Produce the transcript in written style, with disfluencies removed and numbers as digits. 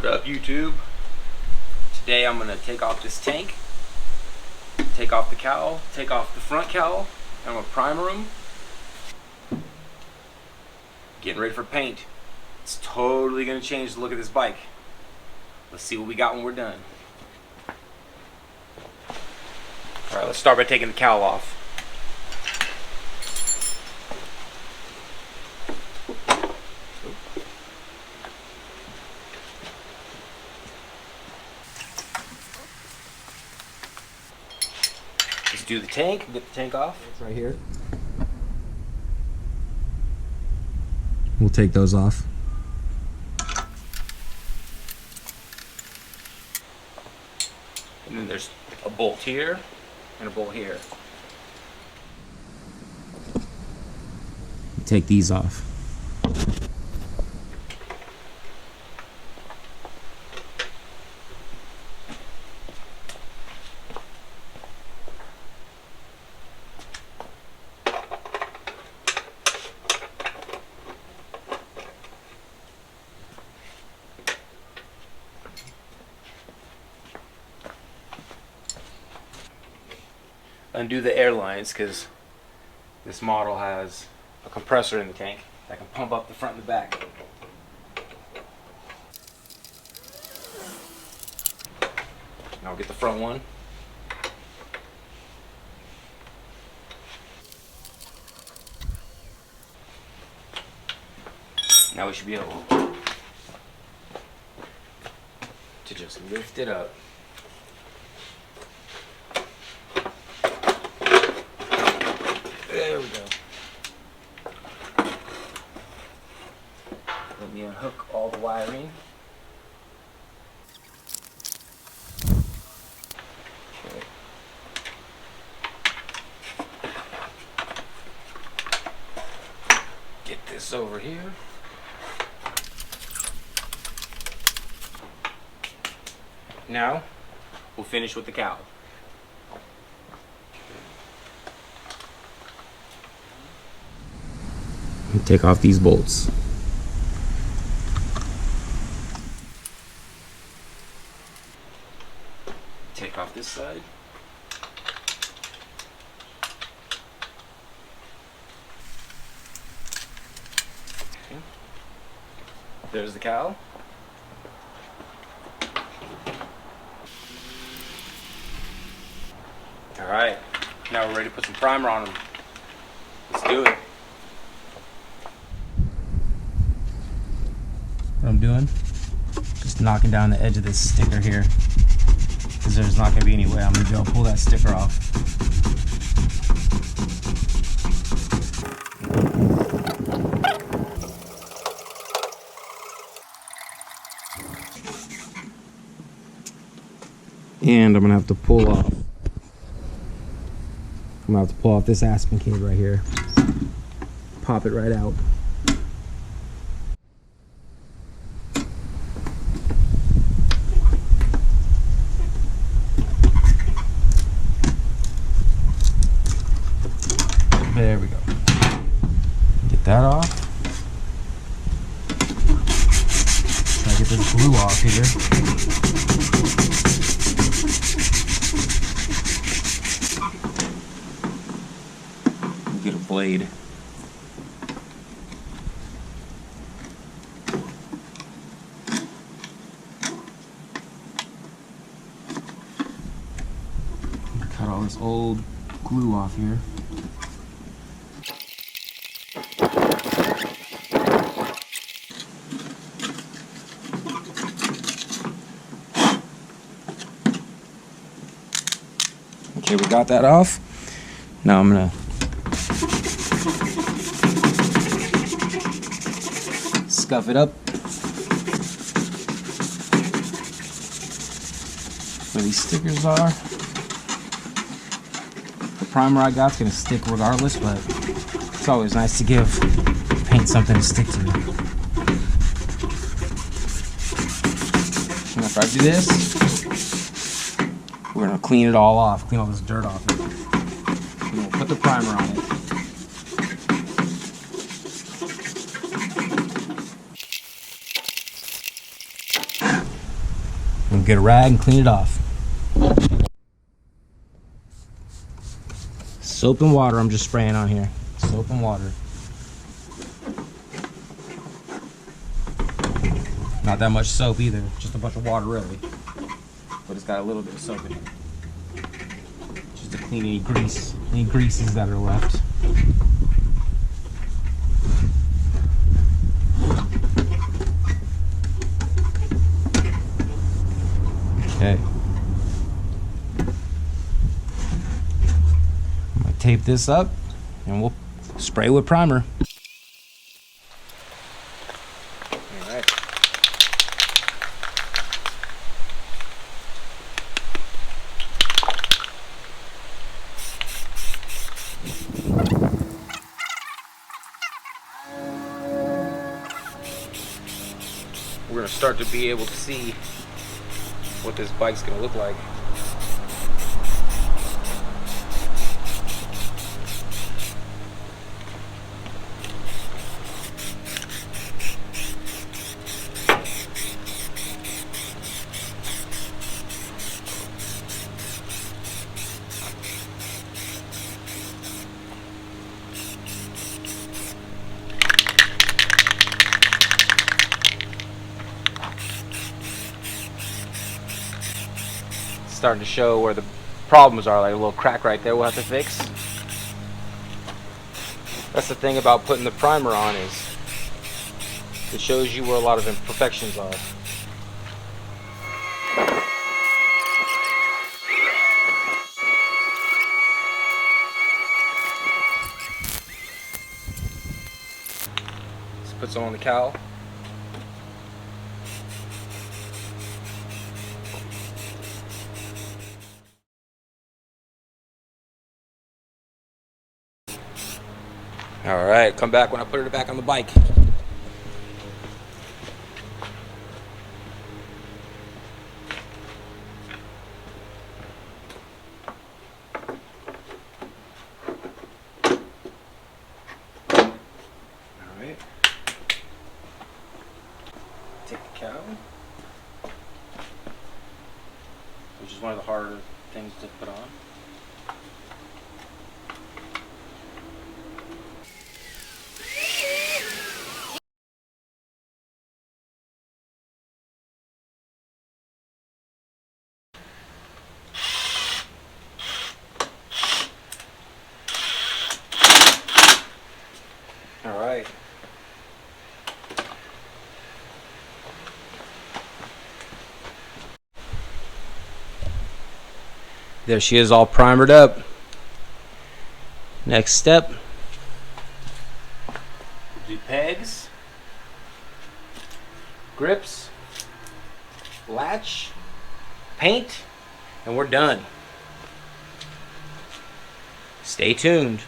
What up, YouTube? Today I'm gonna take off this tank, take off the cowl, take off the front cowl, and I'm gonna primer them. Getting ready for paint. It's totally gonna change the look of this bike. Let's see what we got when we're done. Alright, let's start by taking the cowl off. Let's do the tank, get the tank off. It's right here. We'll take those off. And then there's a bolt here and a bolt here. Take these off. Undo the air lines because this model has a compressor in the tank that can pump up the front and the back. Now I'll get the front one. Now we should be able to just lift it up. There we go. Let me unhook all the wiring. Okay. Get this over here. Now, we'll finish with the cowl. Take off these bolts. Take off this side. Okay. There's the cowl. Alright, now we're ready to put some primer on them. Let's do it. What I'm doing, just knocking down the edge of this sticker here, because there's not going to be any way I'm going to be able to pull that sticker off. And I'm going to have to pull off. I'm going to have to pull off this aspen cage right here. Pop it right out. There we go. Get that off. Try to get this glue off here. Get a blade. Cut all this old glue off here. Okay, we got that off. Now I'm gonna scuff it up where these stickers are. The primer I got's gonna stick regardless, but it's always nice to give paint something to stick to. And after I do this, we're gonna clean it all off, clean all this dirt off. And we'll put the primer on it. We'll get a rag and clean it off. Soap and water I'm just spraying on here. Soap and water. Not that much soap either, just a bunch of water really. But it's got a little bit of soap in it. Just to clean any greases that are left. Okay. I'm gonna tape this up and we'll spray with primer. Alright. We're gonna start to be able to see what this bike's gonna look like. Starting to show where the problems are, like a little crack right there we'll have to fix. That's the thing about putting the primer on, is it shows you where a lot of imperfections are. Let's put some on the cowl. Alright, come back when I put it back on the bike. Alright. Take the cowl, which is one of the harder things to put on. All right. There she is, all primered up. Next step, do pegs, grips, latch, paint, and we're done. Stay tuned.